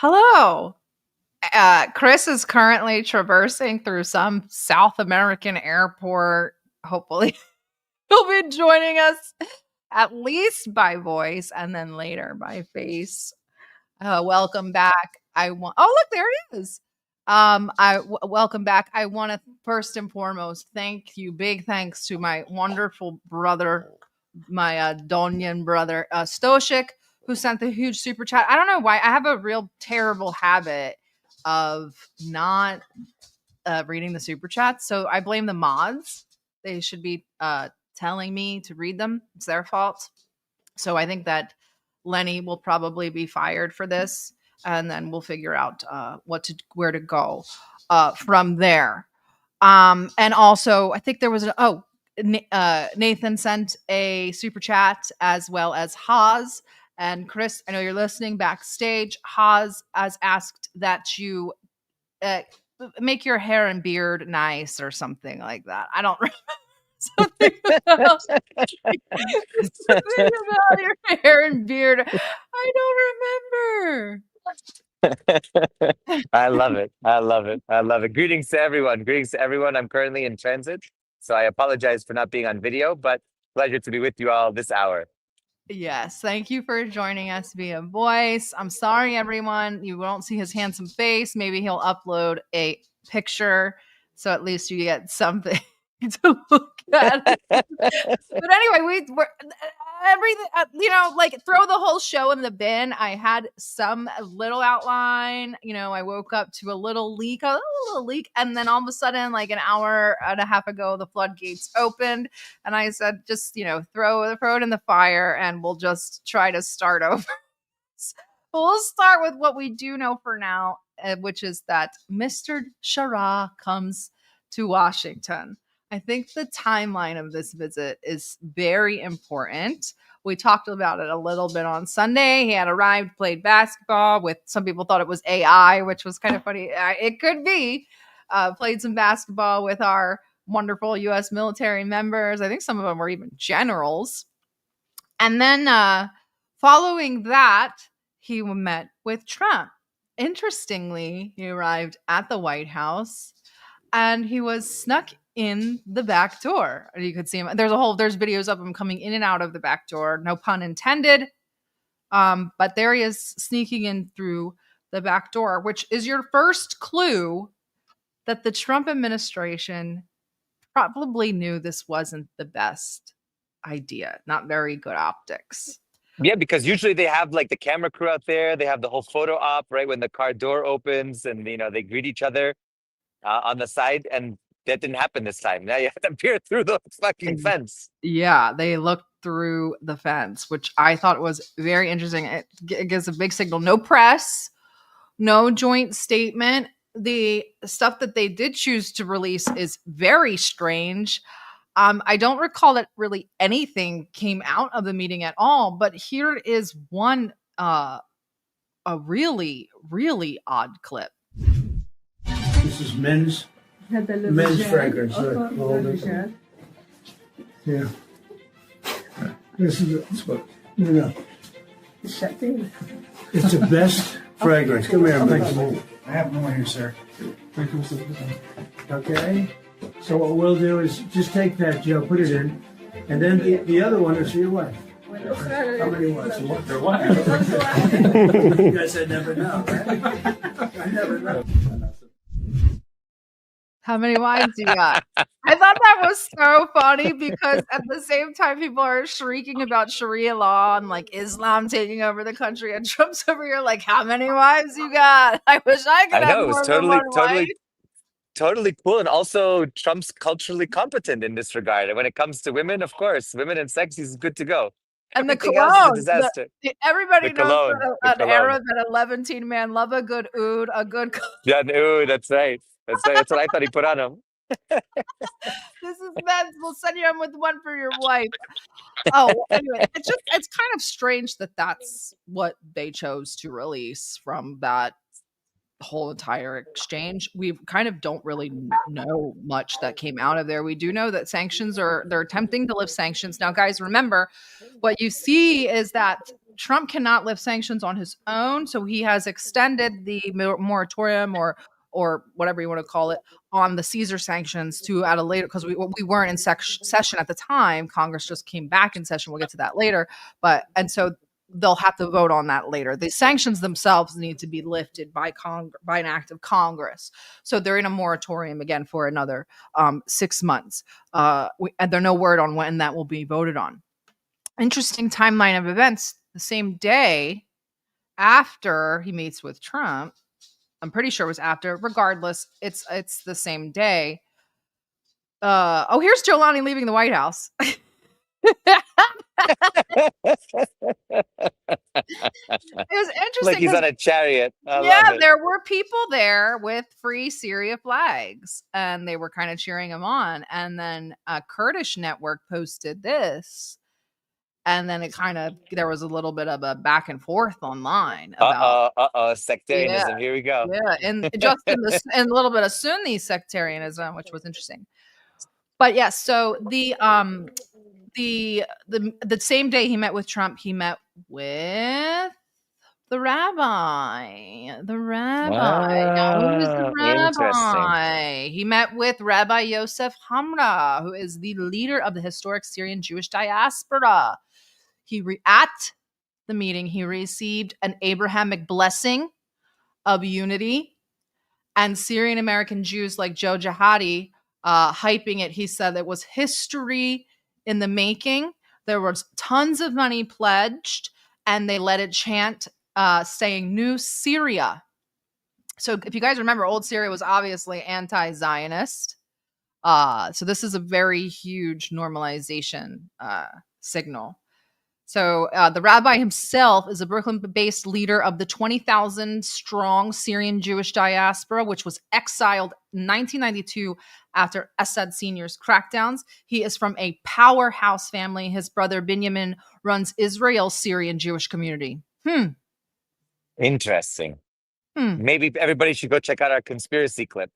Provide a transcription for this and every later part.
Hello. Chris is currently traversing through some South American airport. Hopefully, he'll be joining us at least by voice and then later by face. Welcome back. Oh, look, there he is. Welcome back. I want to first and foremost thank you. Big thanks to my wonderful brother, my Donian brother, Stoshik, who sent the huge super chat. I don't know why. I have a real terrible habit of not reading the super chats. So I blame the mods. They should be telling me to read them. It's their fault. So I think that Lenny will probably be fired for this, and then we'll figure out where to go from there. And also, I think there was Nathan sent a super chat, as well as Haas and Chris. I know you're listening backstage. Haas has asked that you make your hair and beard nice or something like that. I don't remember. Something about your hair and beard. I don't remember. I love it. I love it. I love it. Greetings to everyone. Greetings to everyone. I'm currently in transit, so I apologize for not being on video, but pleasure to be with you all this hour. Yes, thank you for joining us via voice. I'm sorry, everyone. You won't see his handsome face. Maybe he'll upload a picture, so at least you get something to look at. But anyway, we're everything, like throw the whole show in the bin. I had some little outline. I woke up to a little leak, and then all of a sudden, like an hour and a half ago, the floodgates opened, and I said, just throw it in the fire, and we'll just try to start over. We'll start with what we do know for now, which is that Mr. Shara comes to Washington. I think the timeline of this visit is very important. We talked about it a little bit on Sunday. He had arrived, played basketball with, some people thought it was AI, which was kind of funny. It could be. Played some basketball with our wonderful U.S. military members. I think some of them were even generals. And then following that, he met with Trump. Interestingly, he arrived at the White House and he was snuck in the back door. You could see him. There's videos of him coming in and out of the back door. No pun intended. But there he is sneaking in through the back door, which is your first clue that the Trump administration probably knew this wasn't the best idea. Not very good optics. Yeah, because usually they have like the camera crew out there. They have the whole photo op, right? When the car door opens and, they greet each other on the side. And that didn't happen this time. Now you have to peer through the fucking fence. Yeah, they looked through the fence, which I thought was very interesting. It gives a big signal. No press, no joint statement. The stuff that they did choose to release is very strange. I don't recall that really anything came out of the meeting at all, but here is one, a really, really odd clip. This is men's fragrance. Yeah. This is what, It's the best fragrance. Come here, I have more here, sir. Okay. So what we'll do is just take that, Joe, put it in, and then the other one is for your wife. How many wives? Their wife. You guys, I never know, right? I never know. How many wives you got? I thought that was so funny because at the same time, people are shrieking about Sharia law and like Islam taking over the country, and Trump's over here like, "How many wives you got?" I wish I could. I know, it was totally cool, and also Trump's culturally competent in this regard. And when it comes to women, of course, women and sex, he's good to go. And everything the cologne, else is a disaster. Everybody knows cologne, an Arab and a Levantine man love a good oud, a good. Yeah, oud. That's right. That's what I thought he put on him. This is men's. We'll send you with one for your wife. Oh, anyway, it's kind of strange that that's what they chose to release from that whole entire exchange. We kind of don't really know much that came out of there. We do know that they're attempting to lift sanctions. Now, guys, remember, what you see is that Trump cannot lift sanctions on his own, so he has extended the moratorium or whatever you want to call it on the Caesar sanctions to at a later, because we weren't in session at the time. Congress just came back in session. We'll get to that later, and so they'll have to vote on that later. The sanctions themselves need to be lifted by an act of Congress. So they're in a moratorium again for another 6 months. And there's no word on when that will be voted on. Interesting timeline of events. The same day after he meets with Trump, I'm pretty sure it was after. Regardless, it's the same day. Here's Jolani leaving the White House. It was interesting. Like he's on a chariot. Yeah, there were people there with Free Syria flags, and they were kind of cheering him on. And then Kurdish Network posted this. And then there was a little bit of a back and forth online about sectarianism. Here we go. Yeah, and just in a little bit of Sunni sectarianism, which was interesting. But yes, so the same day he met with Trump, he met with the rabbi. Now, who is the rabbi? He met with Rabbi Yosef Hamra, who is the leader of the historic Syrian Jewish diaspora. At the meeting, he received an Abrahamic blessing of unity, and Syrian American Jews like Joe Jihadi hyping it. He said it was history in the making. There was tons of money pledged, and they let it chant saying New Syria. So if you guys remember, old Syria was obviously anti-Zionist. So this is a very huge normalization signal. So the rabbi himself is a Brooklyn-based leader of the 20,000 strong Syrian Jewish diaspora, which was exiled in 1992 after Assad Sr.'s crackdowns. He is from a powerhouse family. His brother Binyamin runs Israel's Syrian Jewish community. Interesting. Maybe everybody should go check out our conspiracy clip.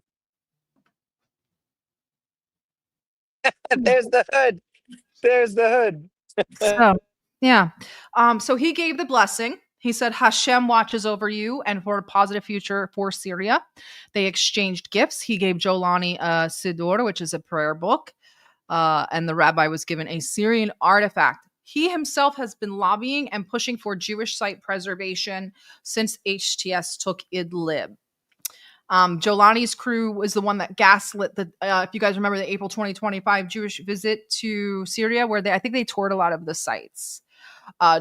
There's the hood. There's the hood. So, yeah. So he gave the blessing. He said, Hashem watches over you and for a positive future for Syria. They exchanged gifts. He gave Jolani a Siddur, which is a prayer book. And the rabbi was given a Syrian artifact. He himself has been lobbying and pushing for Jewish site preservation since HTS took Idlib. Jolani's crew was the one that gaslit if you guys remember the April 2025 Jewish visit to Syria, where I think they toured a lot of the sites.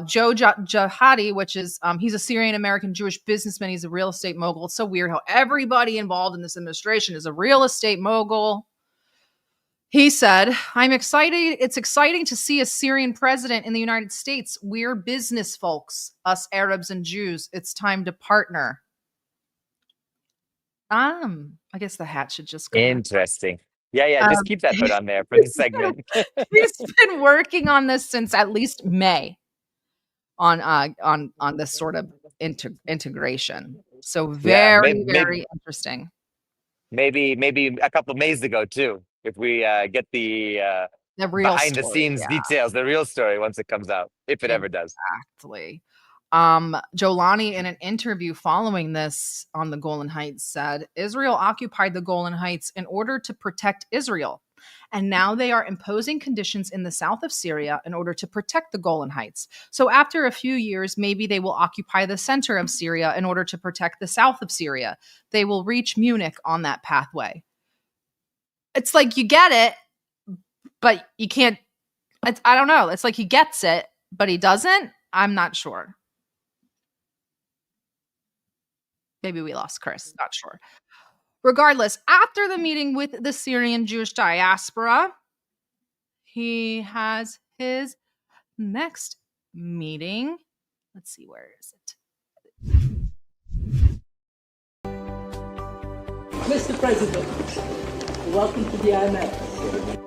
Joe Jihadi, which is, he's a Syrian American Jewish businessman. He's a real estate mogul. It's so weird how everybody involved in this administration is a real estate mogul. He said, I'm excited. It's exciting to see a Syrian president in the United States. We're business folks, us Arabs and Jews. It's time to partner. I guess the hat should just go. Interesting. Yeah. Just keep that hood on there for the segment. He's been working on this since at least May on this sort of integration. So very interesting. Maybe a couple of Mays ago too, if we get the real behind the scenes details, the real story once it comes out, if it ever does. Exactly. Jolani, in an interview following this on the Golan Heights, said Israel occupied the Golan Heights in order to protect Israel. And now they are imposing conditions in the south of Syria in order to protect the Golan Heights. So after a few years, maybe they will occupy the center of Syria in order to protect the south of Syria. They will reach Munich on that pathway. It's like you get it, but you can't. I don't know. It's like he gets it, but he doesn't. I'm not sure. Maybe we lost Chris. Not sure. Regardless, after the meeting with the Syrian Jewish diaspora, he has his next meeting. Let's see, where is it? Mr. President, welcome to the IMF.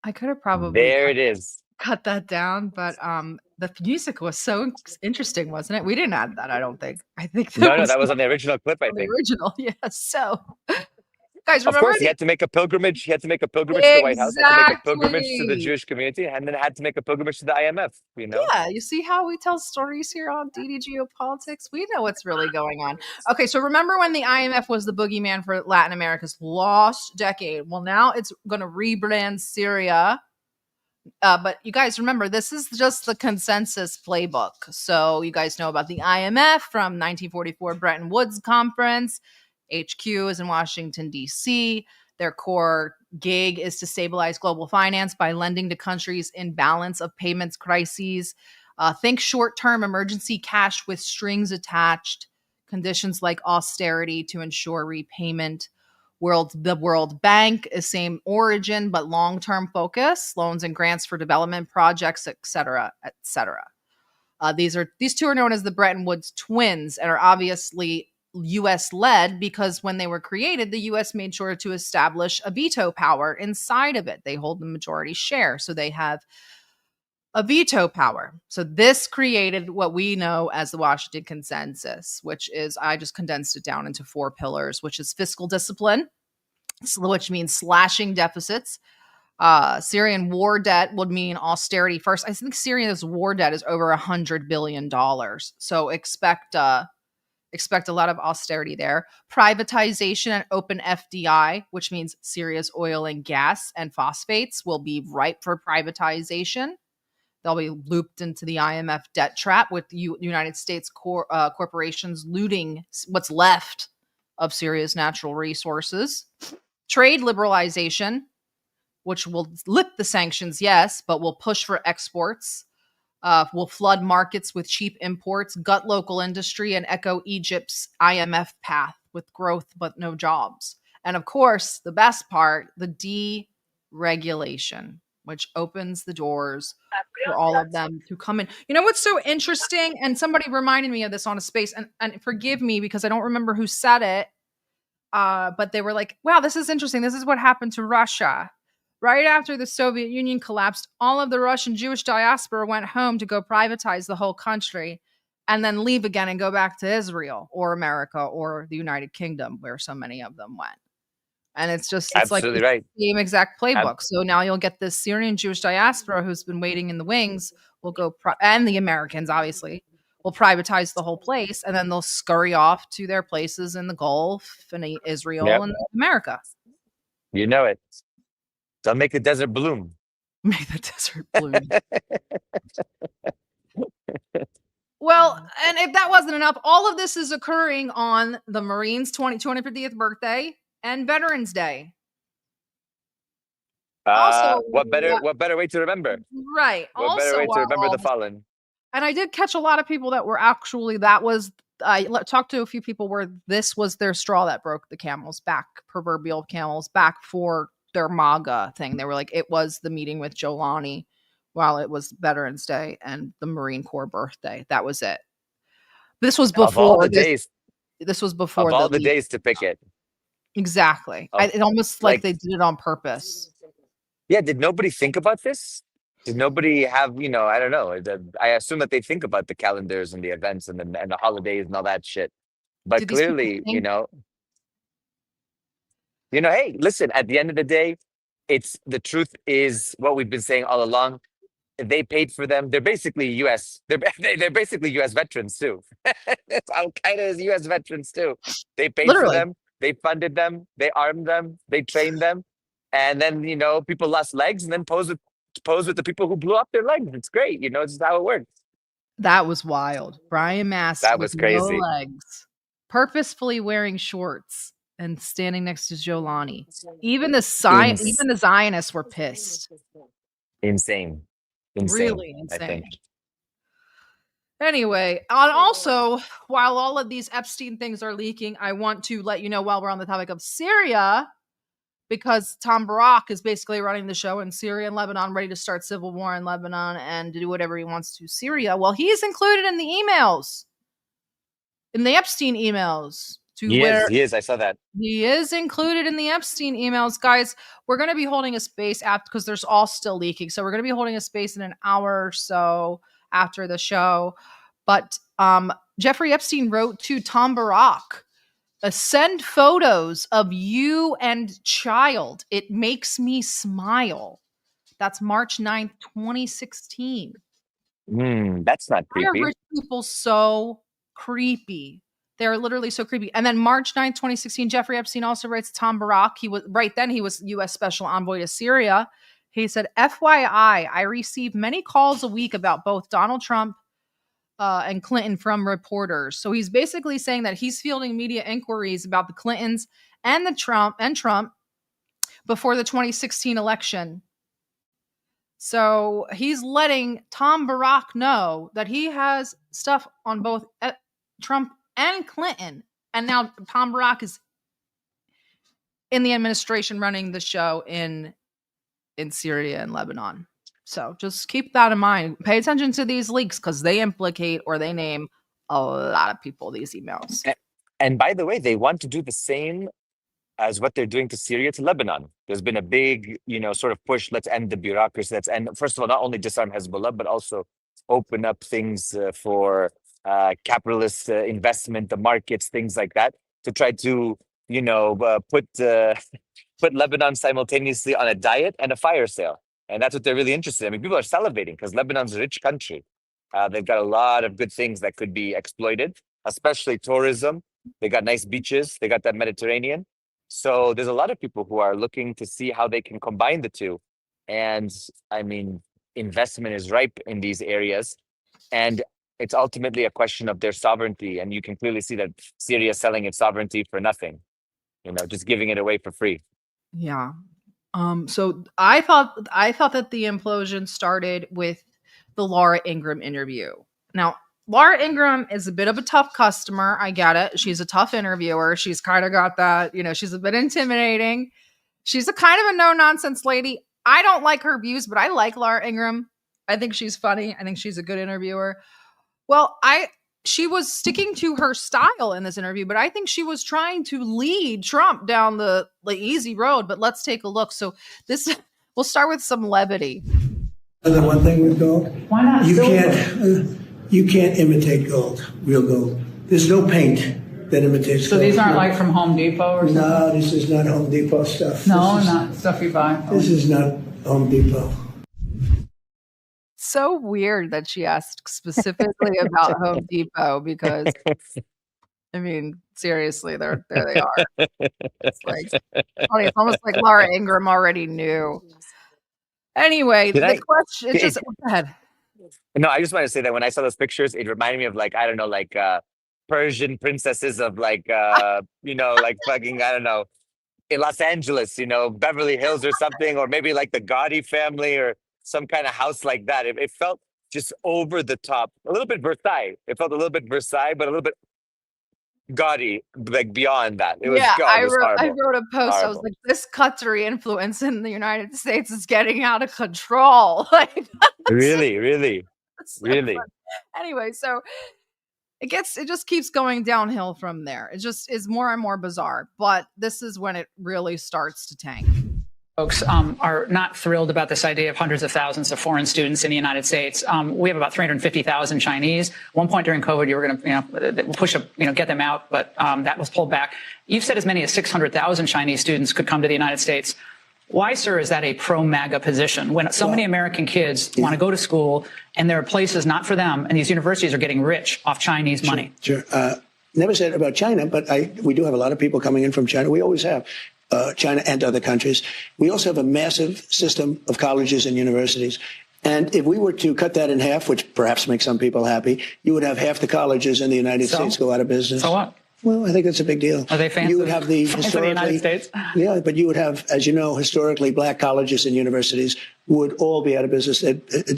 I could have probably There it is. cut that down, but the music was so interesting, wasn't it? We didn't add that, I don't think. I think that No, was that was on the original clip, I on the think. original. Yeah. So, guys, Of remember course, he had to make a pilgrimage. He had to make a pilgrimage to the White House, had to make a pilgrimage to the exactly. Jewish community, and then had to make a pilgrimage to the IMF, you know? Yeah, you see how we tell stories here on DD Geopolitics? We know what's really going on. Okay, so remember when the IMF was the boogeyman for Latin America's lost decade? Well, now it's going to rebrand Syria. But you guys remember, this is just the consensus playbook. So you guys know about the IMF from 1944 Bretton Woods Conference. HQ is in Washington, D.C. Their core gig is to stabilize global finance by lending to countries in balance of payments crises. Think short-term emergency cash with strings attached, conditions like austerity to ensure repayment. The World Bank is same origin, but long-term focus, loans and grants for development projects, et cetera, et cetera. These two are known as the Bretton Woods twins and are obviously U.S. led because when they were created, the U.S. made sure to establish a veto power inside of it. They hold the majority share, so they have a veto power. So this created what we know as the Washington Consensus, which is, I just condensed it down into 4 pillars, which is fiscal discipline, which means slashing deficits. Syrian war debt would mean austerity first. I think Syria's war debt is over $100 billion. So expect a lot of austerity there. Privatization and open FDI, which means Syria's oil and gas and phosphates will be ripe for privatization. They'll be looped into the IMF debt trap with United States corporations looting what's left of Syria's natural resources. Trade liberalization, which will lift the sanctions, yes, but will push for exports. Will flood markets with cheap imports, gut local industry, and echo Egypt's IMF path with growth but no jobs. And of course, the best part, the deregulation, which opens the doors for all of them to come in. You know what's so interesting? And somebody reminded me of this on a space, and forgive me because I don't remember who said it, but they were like, wow, this is interesting. This is what happened to Russia. Right after the Soviet Union collapsed, all of the Russian Jewish diaspora went home to go privatize the whole country and then leave again and go back to Israel or America or the United Kingdom, where so many of them went. And it's Absolutely like right. the same exact playbook. So now you'll get this Syrian Jewish diaspora who's been waiting in the wings will go, and the Americans, obviously, will privatize the whole place. And then they'll scurry off to their places in the Gulf and Israel and America. You know it. They'll make the desert bloom. Make the desert bloom. Well, and if that wasn't enough, all of this is occurring on the Marines' 250th birthday and Veterans Day. Also, what better way to remember? Right. What better way to remember the fallen? And I did catch a lot of people that were actually, I talked to a few people where this was their straw that broke the camel's back, proverbial camel's back for their MAGA thing. They were like, it was the meeting with Jolani while it was Veterans Day and the Marine Corps birthday. That was it. This was before of all the days. This was before of all the days to pick it. Exactly. It almost like they did it on purpose. Yeah. Did nobody think about this? Did nobody have, I don't know. I assume that they think about the calendars and the events and the holidays and all that shit. But clearly, hey, listen, at the end of the day, the truth is what we've been saying all along. They paid for them. They're basically U.S. They're basically U.S. veterans too. Al Qaeda is U.S. veterans too. They paid for them. They funded them. They armed them. They trained them. And then, people lost legs and then pose with the people who blew up their legs. It's great. It's just how it works. That was wild. Brian Mast with crazy. No legs, purposefully wearing shorts and standing next to Jolani. Even the Zionists were pissed. Insane. Really insane. I think. Anyway, and also, while all of these Epstein things are leaking, I want to let you know while we're on the topic of Syria, because Tom Barak is basically running the show in Syria and Lebanon, ready to start civil war in Lebanon and to do whatever he wants to Syria. Well, he's included in the emails, in the Epstein emails where He is. I saw that. he is included in the Epstein emails. Guys, we're going to be holding a space after, because there's all still leaking. So we're going to be holding a space in an hour or so after the show. But Jeffrey Epstein wrote to Tom Barak, send photos of you and child. It makes me smile. That's March 9th, 2016. That's not Why are creepy. rich people so creepy? They're literally so creepy. And then March 9th, 2016, Jeffrey Epstein also writes to Tom Barak. He was U.S. Special Envoy to Syria. He said, FYI, I receive many calls a week about both Donald Trump and Clinton from reporters. So he's basically saying that he's fielding media inquiries about the Clintons and Trump before the 2016 election. So he's letting Tom Barak know that he has stuff on both Trump and Clinton. And now Tom Barak is in the administration running the show in Syria and Lebanon. So just keep that in mind. Pay attention to these leaks because they implicate or they name a lot of people, these emails. And by the way, they want to do the same as what they're doing to Syria, to Lebanon. There's been a big, sort of push. Let's end the bureaucracy. Let's end, first of all, not only disarm Hezbollah, but also open up things for capitalist investment, the markets, things like that, to try to, put Lebanon simultaneously on a diet and a fire sale. And that's what they're really interested in. I mean, people are salivating because Lebanon's a rich country. They've got a lot of good things that could be exploited, especially tourism. They got nice beaches. They got that Mediterranean. So there's a lot of people who are looking to see how they can combine the two. And I mean, investment is ripe in these areas. And it's ultimately a question of their sovereignty. And you can clearly see that Syria is selling its sovereignty for nothing, just giving it away for free. Yeah. So I thought that the implosion started with the Laura Ingraham interview. Now, Laura Ingraham is a bit of a tough customer. I get it. She's a tough interviewer. She's kind of got that, she's a bit intimidating. She's a kind of a no-nonsense lady. I don't like her views, but I like Laura Ingraham. I think she's funny. I think she's a good interviewer. Well, she was sticking to her style in this interview, but I think she was trying to lead Trump down the easy road. But let's take a look. So we'll start with some levity. The one thing with gold, Why not you can't imitate gold, real gold. There's no paint that imitates gold. So these aren't like from Home Depot or something? No, this is not Home Depot stuff. No, not stuff you buy. This is not Home Depot. So weird that she asked specifically about Home Depot because, I mean, seriously, there they are. It's almost like Laura Ingraham already knew. Anyway, go ahead. No, I just want to say that when I saw those pictures, it reminded me of Persian princesses of like fucking, I don't know, in Los Angeles, Beverly Hills or something, or maybe like the Gaudi family or some kind of house like that. It felt just over the top, a little bit Versailles. It felt a little bit Versailles, but a little bit gaudy, like beyond that. It was, I wrote a post. Horrible. I was like, this Qatari influence in the United States is getting out of control. Really. Anyway, so it just keeps going downhill from there. It just is more and more bizarre. But this is when it really starts to tank. Folks are not thrilled about this idea of hundreds of thousands of foreign students in the United States. We have about 350,000 Chinese. At one point during COVID, you were going to, get them out, but that was pulled back. You've said as many as 600,000 Chinese students could come to the United States. Why, sir, is that a pro-MAGA position when so many American kids want to go to school and there are places not for them and these universities are getting rich off Chinese money? Sure. Never said about China, but we do have a lot of people coming in from China. We always have. China and other countries. We also have a massive system of colleges and universities. And if we were to cut that in half, which perhaps makes some people happy, you would have half the colleges in the United States go out of business. So what? Well, I think that's a big deal. Are they fans You would have the the United States? Yeah, but you would have, as you know, historically, black colleges and universities would all be out of business.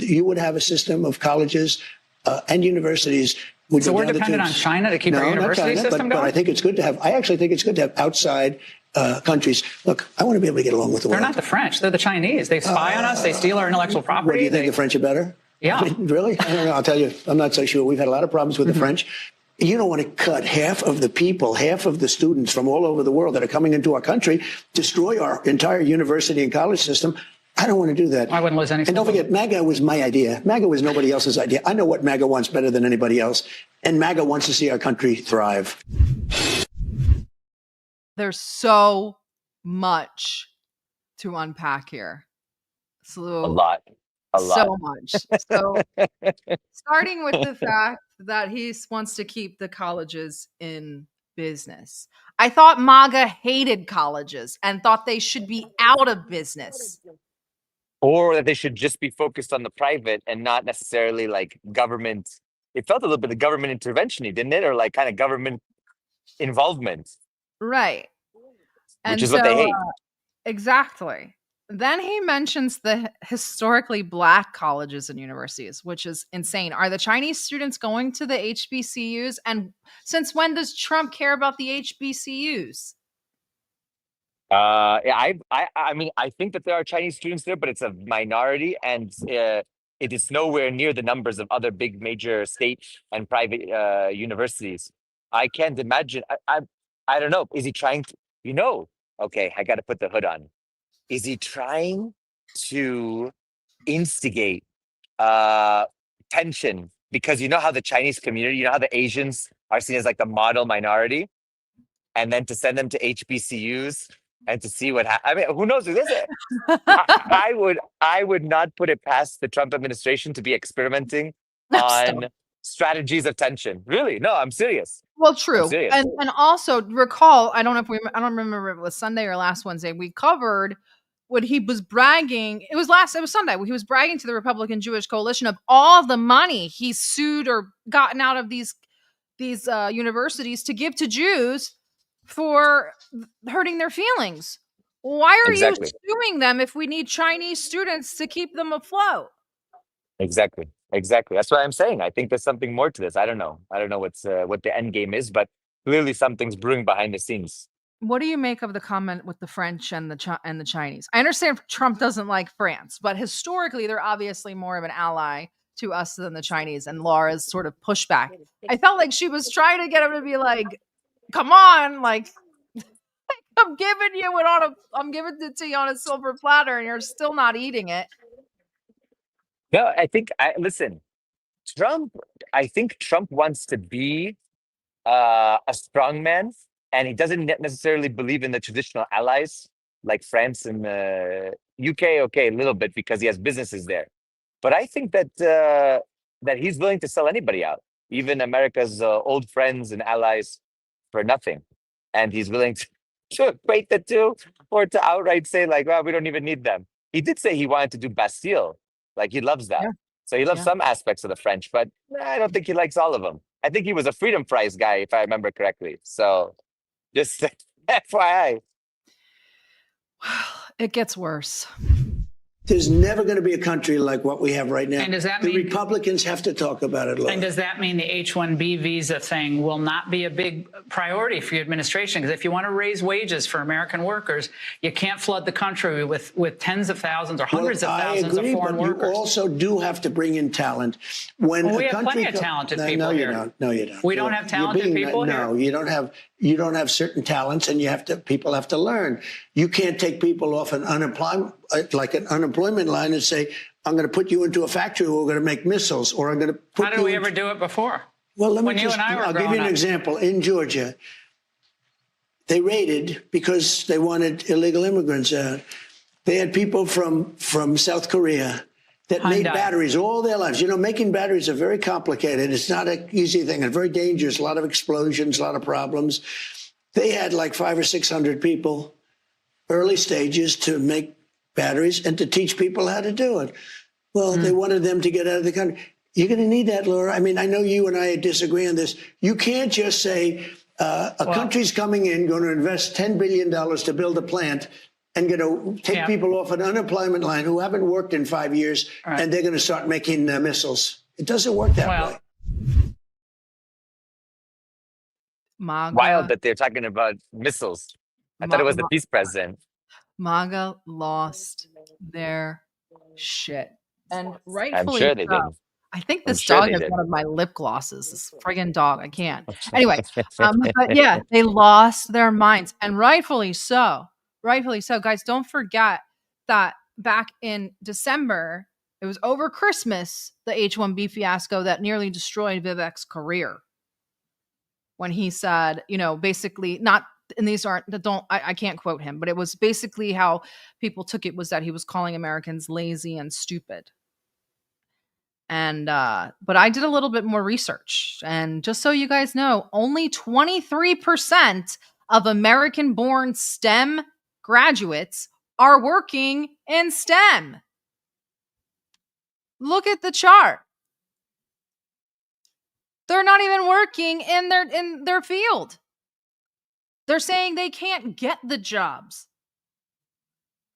You would have a system of colleges and universities. So we're dependent on China to keep our university system going? But I think it's good to have. I actually think it's good to have outside countries. Look, I want to be able to get along with the world. They're not the French. They're the Chinese. They spy on us. They steal our intellectual property. What, do you think the French are better? Yeah. I mean, really? I don't know. I'll tell you, I'm not so sure. We've had a lot of problems with the French. You don't want to cut half of the people, half of the students from all over the world that are coming into our country, destroy our entire university and college system. I don't want to do that. I wouldn't lose any. And don't forget, MAGA was my idea. MAGA was nobody else's idea. I know what MAGA wants better than anybody else. And MAGA wants to see our country thrive. There's so much to unpack here. So, A lot. So much. So starting with the fact that he wants to keep the colleges in business. I thought MAGA hated colleges and thought they should be out of business. Or that they should just be focused on the private and not necessarily like government. It felt a little bit of government intervention, didn't it? Or like kind of government involvement. Right. Which is what they hate. Exactly. Then he mentions the historically Black colleges and universities, which is insane. Are the Chinese students going to the HBCUs? And since when does Trump care about the HBCUs? I mean, I think that there are Chinese students there, but it's a minority, and it is nowhere near the numbers of other big major state and private universities. I can't imagine. I don't know. Is he trying to, okay, I got to put the hood on. Is he trying to instigate tension? Because you know how the Chinese community, you know how the Asians are seen as like the model minority, and then to send them to HBCUs and to see what happens. I mean, who knows who this is? I would not put it past the Trump administration to be experimenting on strategies of tension. Really? No, I'm serious. Well, true. And also recall, I don't remember if it was Sunday or last Wednesday, we covered when he was bragging. It was Sunday. He was bragging to the Republican Jewish coalition of all the money he sued or gotten out of these universities to give to Jews for hurting their feelings. Why are you suing them if we need Chinese students to keep them afloat? Exactly. That's what I'm saying. I think there's something more to this. I don't know what the end game is, but clearly something's brewing behind the scenes. What do you make of the comment with the French and the Chinese? I understand Trump doesn't like France, but historically they're obviously more of an ally to us than the Chinese. And Laura's sort of pushback. I felt like she was trying to get him to be like, "Come on, like I'm giving it to you on a silver platter, and you're still not eating it." No, listen, Trump. I think Trump wants to be a strong man, and he doesn't necessarily believe in the traditional allies like France and UK. Okay, a little bit because he has businesses there, but I think that that he's willing to sell anybody out, even America's old friends and allies, for nothing, and he's willing to equate the two, or to outright say like, "Well, we don't even need them." He did say he wanted to do Bastille. Like he loves that. Yeah. So he loves some aspects of the French, but I don't think he likes all of them. I think he was a Freedom Prize guy, if I remember correctly. So just FYI. It gets worse. There's never going to be a country like what we have right now. And does that mean the Republicans have to talk about it, Laura. And does that mean the H-1B visa thing will not be a big priority for your administration? Because if you want to raise wages for American workers, you can't flood the country with tens of thousands or hundreds of thousands of foreign workers. You also do have to bring in talent. We have plenty of talented people here. No, you don't. We don't have talented people here. No, you don't have. You don't have certain talents, and people have to learn. You can't take people off an unemployment line and say, "I'm going to put you into a factory where we're going to make missiles," or "I'm going to put How did we ever do it before? Well, I'll give you an example. In Georgia, they raided because they wanted illegal immigrants out. They had people from South Korea that made batteries all their lives. Making batteries are very complicated. It's not an easy thing. It's very dangerous. A lot of explosions, a lot of problems. They had like 500 or 600 people, early stages, to make batteries and to teach people how to do it. Well, they wanted them to get out of the country. You're going to need that, Laura. I mean, I know you and I disagree on this. You can't just say a country's coming in, going to invest $10 billion to build a plant, and going to take people off an unemployment line who haven't worked in 5 years, and they're going to start making missiles. It doesn't work that way. MAGA, wild that they're talking about missiles. I thought it was the peace president. MAGA lost their shit. And rightfully I'm sure they did. I think I'm this sure dog they has did. one of my lip glosses. This friggin' dog. I can't. Anyway, but yeah, they lost their minds, and rightfully so. Rightfully so. Guys, don't forget that back in December, it was over Christmas, the H-1B fiasco that nearly destroyed Vivek's career. When he said, basically not, and these aren't, I can't quote him, but it was basically how people took it was that he was calling Americans lazy and stupid. And, but I did a little bit more research, and just so you guys know, only 23% of American born STEM graduates are working in STEM. Look at the chart. They're not even working in their field. They're saying they can't get the jobs.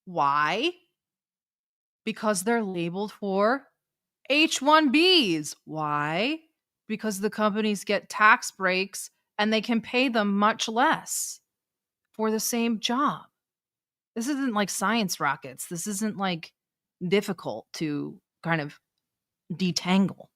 Why? Because they're labeled for H-1Bs. Why? Because the companies get tax breaks and they can pay them much less for the same job. This isn't like science rockets. This isn't like difficult to kind of detangle.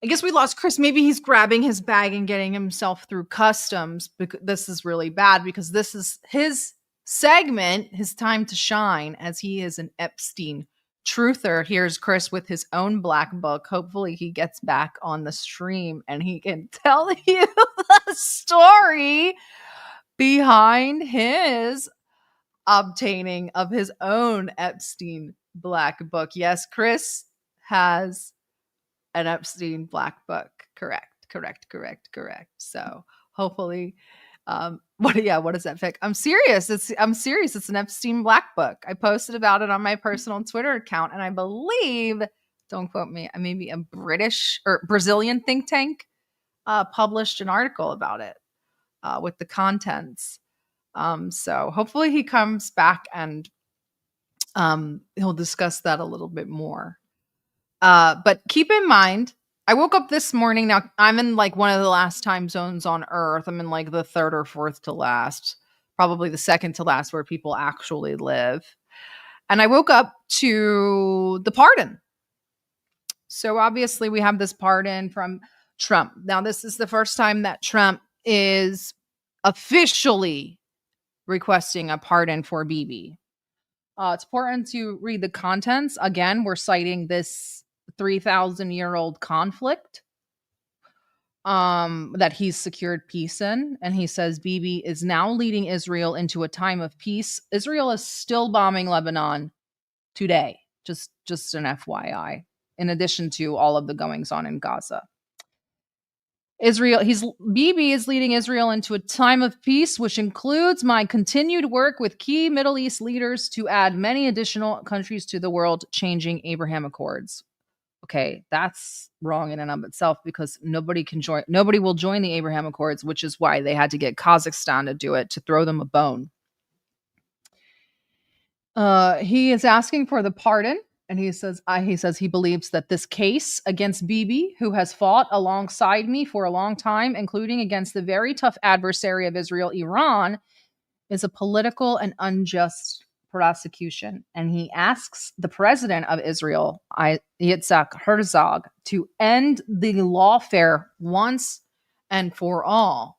I guess we lost Chris. Maybe he's grabbing his bag and getting himself through customs. This is really bad because this is his segment, his time to shine, as he is an Epstein truther. Here's Chris with his own black book. Hopefully he gets back on the stream and he can tell you the story behind his obtaining of his own Epstein black book. Yes, Chris has an Epstein black book. Correct. So hopefully, what is that fic? I'm serious. I'm serious. It's an Epstein black book. I posted about it on my personal Twitter account, and I believe, don't quote me, maybe a British or Brazilian think tank published an article about it with the contents. So hopefully he comes back and he'll discuss that a little bit more. But keep in mind, I woke up this morning. Now I'm in like one of the last time zones on Earth. I'm in like the third or fourth to last, probably the second to last where people actually live. And I woke up to the pardon. So obviously we have this pardon from Trump. Now this is the first time that Trump is officially requesting a pardon for Bibi. It's important to read the contents. Again, we're citing this 3,000-year-old conflict that he's secured peace in. And he says Bibi is now leading Israel into a time of peace. Israel is still bombing Lebanon today. Just an FYI, in addition to all of the goings on in Gaza. Bibi is leading Israel into a time of peace, which includes my continued work with key Middle East leaders to add many additional countries to the world-changing Abraham Accords. Okay, that's wrong in and of itself because nobody will join the Abraham Accords, which is why they had to get Kazakhstan to do it, to throw them a bone. He is asking for the pardon. And he says he believes that this case against Bibi, who has fought alongside me for a long time, including against the very tough adversary of Israel, Iran, is a political and unjust prosecution. And he asks the president of Israel, Yitzhak Herzog, to end the lawfare once and for all.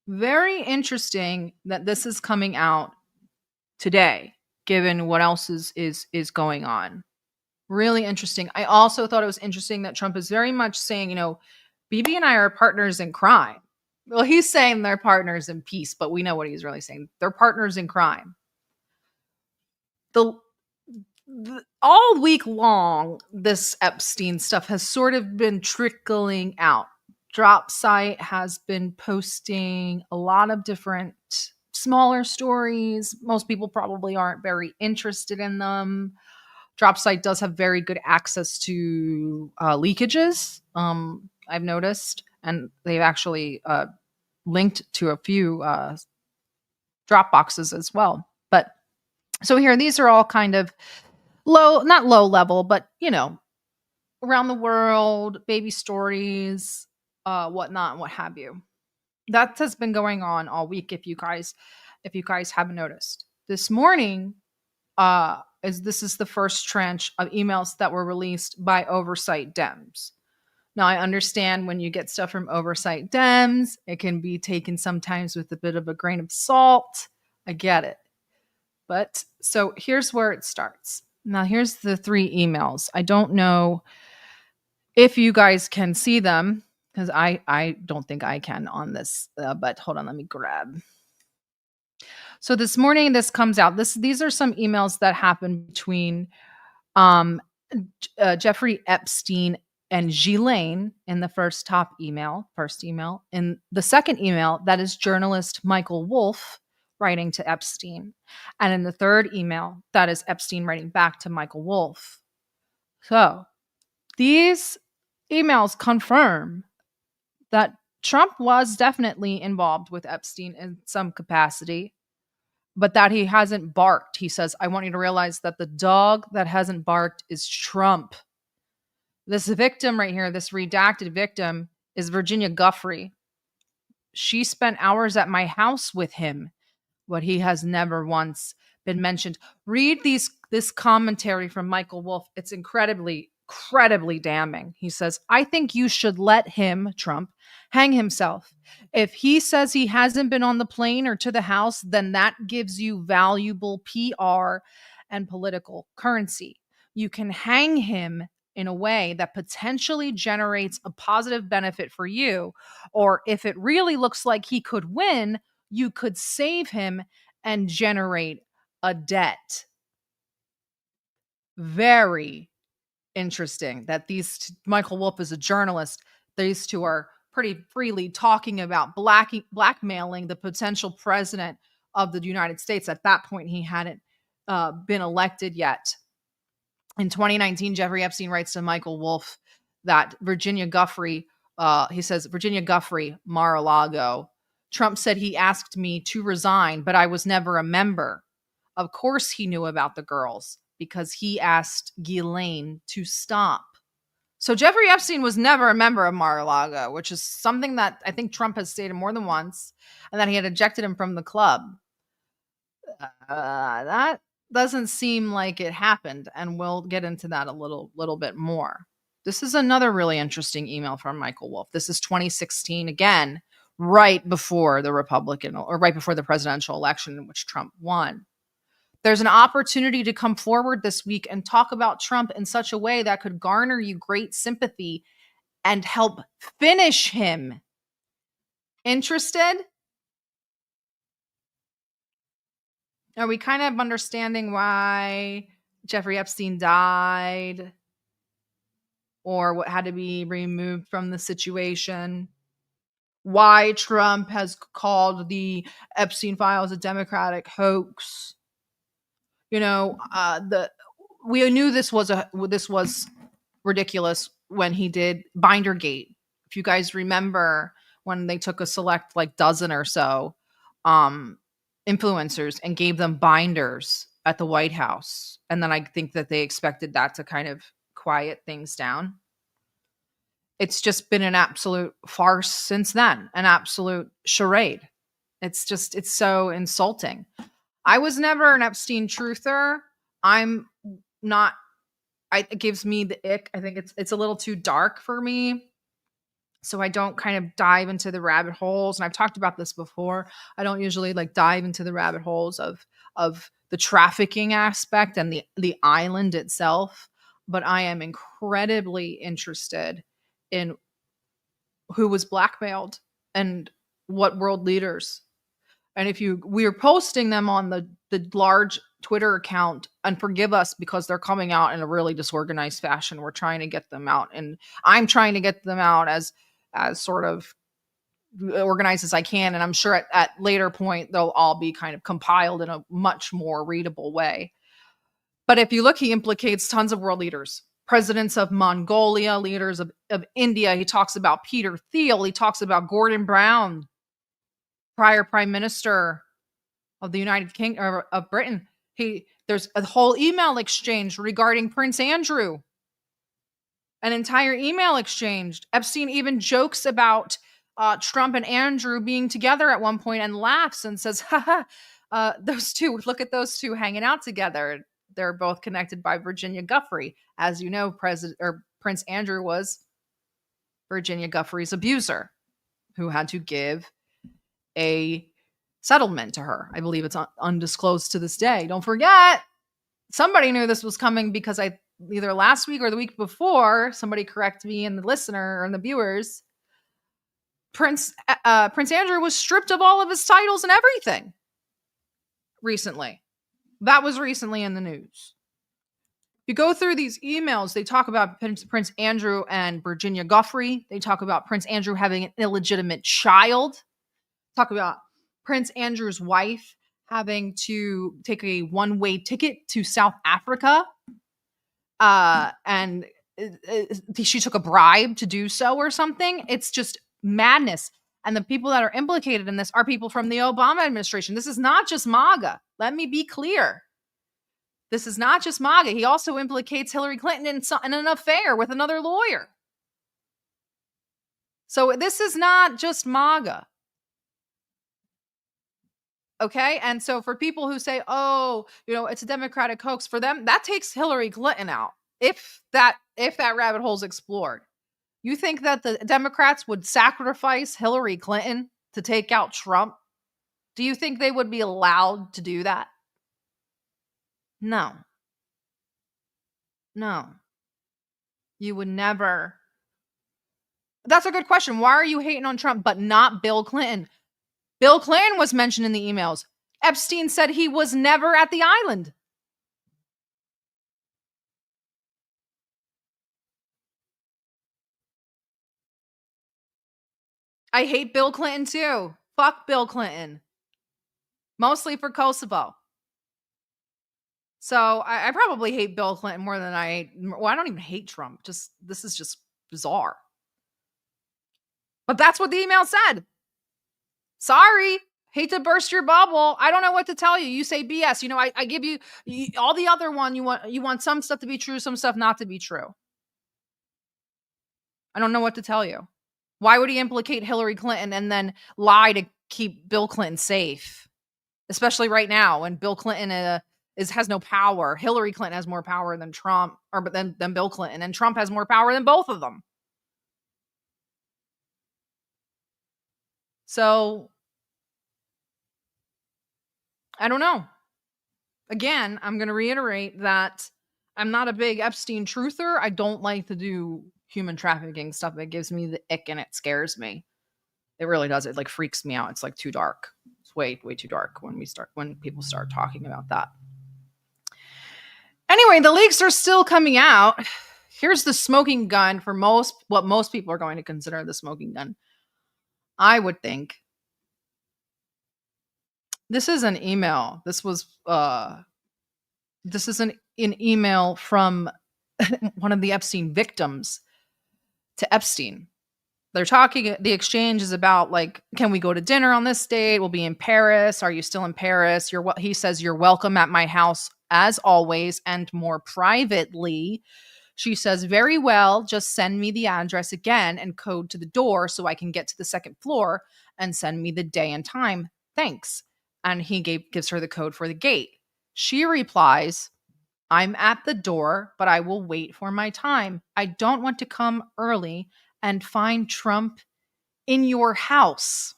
Very interesting that this is coming out today, given what else is going on. Really interesting. I also thought it was interesting that Trump is very much saying, Bibi and I are partners in crime. Well, he's saying they're partners in peace, but we know what he's really saying. They're partners in crime. All week long, this Epstein stuff has sort of been trickling out. Dropsite has been posting a lot of different smaller stories. Most people probably aren't very interested in them. Dropsite does have very good access to leakages, I've noticed, and they've actually linked to a few drop boxes as well. But so here, these are all kind of not low level, but around the world, baby stories, whatnot, what have you. That has been going on all week. If you guys haven't noticed, this morning, it is this is the first tranche of emails that were released by oversight Dems. Now, I understand when you get stuff from oversight Dems, it can be taken sometimes with a bit of a grain of salt. I get it. But so here's where it starts. Now, here's the 3 emails. I don't know if you guys can see them because I don't think I can on this, but hold on, let me grab. So this morning, this comes out. These are some emails that happened between Jeffrey Epstein and Jolani in the first email. In the second email, that is journalist Michael Wolff writing to Epstein. And in the third email, that is Epstein writing back to Michael Wolff. So these emails confirm that Trump was definitely involved with Epstein in some capacity, but that he hasn't barked. He says, I want you to realize that the dog that hasn't barked is Trump. This victim right here, this redacted victim, is Virginia Giuffre. She spent hours at my house with him, but he has never once been mentioned. Read this commentary from Michael Wolff. It's incredibly damning. He says, I think you should let him, Trump, hang himself. If he says he hasn't been on the plane or to the house, then that gives you valuable PR and political currency. You can hang him in a way that potentially generates a positive benefit for you. Or if it really looks like he could win, you could save him and generate a debt. Very interesting that Michael Wolff is a journalist. These two are pretty freely talking about blackmailing the potential president of the United States. At that point, he hadn't been elected yet. In 2019, Jeffrey Epstein writes to Michael Wolff that Virginia Giuffre, he says, Virginia Giuffre, Mar-a-Lago. Trump said he asked me to resign, but I was never a member. Of course he knew about the girls because he asked Ghislaine to stop. So Jeffrey Epstein was never a member of Mar-a-Lago, which is something that I think Trump has stated more than once, and that he had ejected him from the club. That doesn't seem like it happened, and we'll get into that a little bit more. This is another really interesting email from Michael Wolff. This is 2016, again, right before the presidential election in which Trump won. There's an opportunity to come forward this week and talk about Trump in such a way that could garner you great sympathy and help finish him. Interested? Are we kind of understanding why Jeffrey Epstein died or what had to be removed from the situation? Why Trump has called the Epstein files a Democratic hoax? You know, we knew this was ridiculous when he did Bindergate. If you guys remember when they took a select dozen or so influencers and gave them binders at the White House. And then I think that they expected that to kind of quiet things down. It's just been an absolute farce since then, an absolute charade. It's so insulting. I was never an Epstein truther. I'm not, it gives me the ick. I think it's a little too dark for me. So I don't kind of dive into the rabbit holes. And I've talked about this before. I don't usually dive into the rabbit holes of the trafficking aspect and the island itself. But I am incredibly interested in who was blackmailed and what world leaders. And we are posting them on the large Twitter account, and forgive us because they're coming out in a really disorganized fashion. We're trying to get them out, and I'm trying to get them out as sort of organized as I can. And I'm sure at later point, they'll all be kind of compiled in a much more readable way. But if you look, he implicates tons of world leaders, presidents of Mongolia, leaders of India. He talks about Peter Thiel. He talks about Gordon Brown, prior prime minister of the United Kingdom or of Britain. There's a whole email exchange regarding Prince Andrew. An entire email exchange. Epstein even jokes about Trump and Andrew being together at one point and laughs and says, those two, look at those two hanging out together. They're both connected by Virginia Giuffre. As you know, Prince Andrew was Virginia Giuffre's abuser who had to give a settlement to her. I believe it's undisclosed to this day. Don't forget, somebody knew this was coming because either last week or the week before, somebody correct me and the listener and the viewers, Prince Andrew was stripped of all of his titles and everything recently. That was recently in the news. You go through these emails, they talk about Prince Andrew and Virginia Giuffre. They talk about Prince Andrew having an illegitimate child. Talk about Prince Andrew's wife having to take a one-way ticket to South Africa. And she took a bribe to do so or something. It's just madness. And the people that are implicated in this are people from the Obama administration. This is not just MAGA. Let me be clear. This is not just MAGA. He also implicates Hillary Clinton in an affair with another lawyer. So this is not just MAGA. Okay? And so for people who say, oh, it's a Democratic hoax, for them, that takes Hillary Clinton out. If that rabbit hole's explored. You think that the Democrats would sacrifice Hillary Clinton to take out Trump? Do you think they would be allowed to do that? No. You would never. That's a good question. Why are you hating on Trump but not Bill Clinton? Bill Clinton was mentioned in the emails. Epstein said he was never at the island. I hate Bill Clinton too. Fuck Bill Clinton. Mostly for Kosovo. So I probably hate Bill Clinton more than I don't even hate Trump. This is just bizarre. But that's what the email said. Sorry. Hate to burst your bubble. I don't know what to tell you. You say BS. I give you all the other one. You want some stuff to be true, some stuff not to be true. I don't know what to tell you. Why would he implicate Hillary Clinton and then lie to keep Bill Clinton safe? Especially right now when Bill Clinton has no power. Hillary Clinton has more power than Trump, than Bill Clinton, and Trump has more power than both of them. So I don't know. Again, I'm going to reiterate that I'm not a big Epstein truther. I don't like to do human trafficking stuff. It gives me the ick and it scares me. It really does. It freaks me out. It's too dark. It's way, way too dark when people start talking about that. Anyway, the leaks are still coming out. Here's the smoking gun for what most people are going to consider the smoking gun. I would think. This is an email. This is an email from one of the Epstein victims to Epstein. They're talking, the exchange is about can we go to dinner on this date? We'll be in Paris. Are you still in Paris? He says, you're welcome at my house as always and more privately. She says, very well, just send me the address again and code to the door so I can get to the second floor and send me the day and time. Thanks. And he gives her the code for the gate. She replies, I'm at the door, but I will wait for my time. I don't want to come early and find Trump in your house.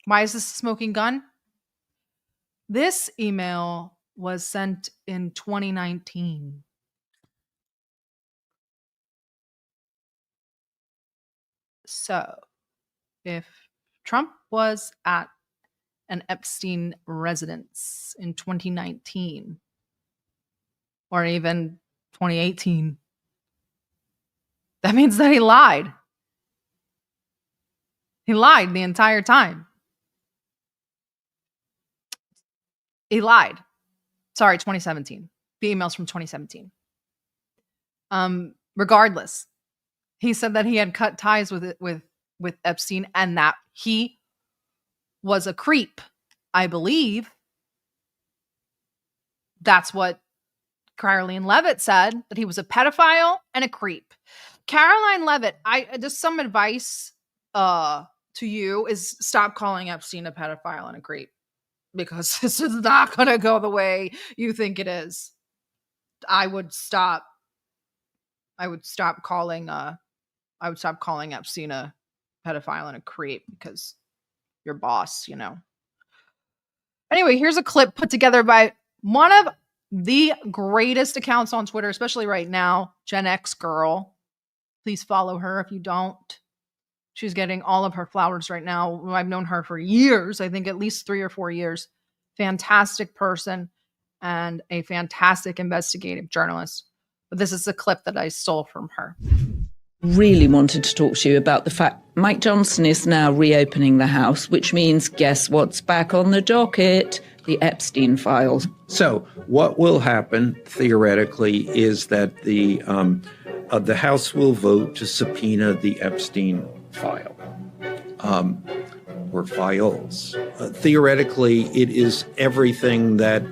Why is this a smoking gun? This email was sent in 2019. So, if Trump was at an Epstein residence in 2019 or even 2018, that means that he lied. He lied the entire time. He lied. Sorry, 2017. The email's from 2017. Regardless, he said that he had cut ties with Epstein and that he was a creep. I believe that's what Caroline Levitt said, that he was a pedophile and a creep. Caroline Levitt, just some advice to you is stop calling Epstein a pedophile and a creep. because this is not going to go the way you think it is. I would stop calling Epstein a pedophile and a creep because your boss, Anyway, here's a clip put together by one of the greatest accounts on Twitter, especially right now, Gen X Girl. Please follow her if you don't. She's getting all of her flowers right now. I've known her for years, I think at least 3 or 4 years. Fantastic person and a fantastic investigative journalist. But this is a clip that I stole from her. Really wanted to talk to you about the fact Mike Johnson is now reopening the House, which means guess what's back on the docket? The Epstein files. So what will happen theoretically is that the House will vote to subpoena the Epstein file or files. Theoretically, it is everything that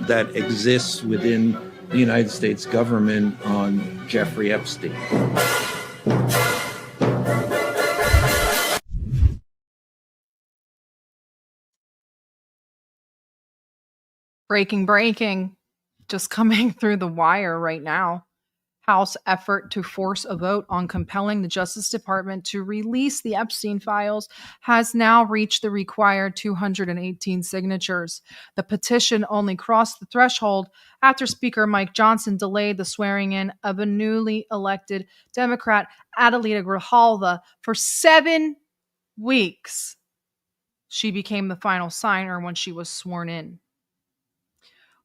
that exists within the United States government on Jeffrey Epstein. Breaking, just coming through the wire right now. House effort to force a vote on compelling the Justice Department to release the Epstein files has now reached the required 218 signatures. The petition only crossed the threshold after Speaker Mike Johnson delayed the swearing in of a newly elected Democrat, Adelita Grijalva, for 7 weeks. She became the final signer when she was sworn in.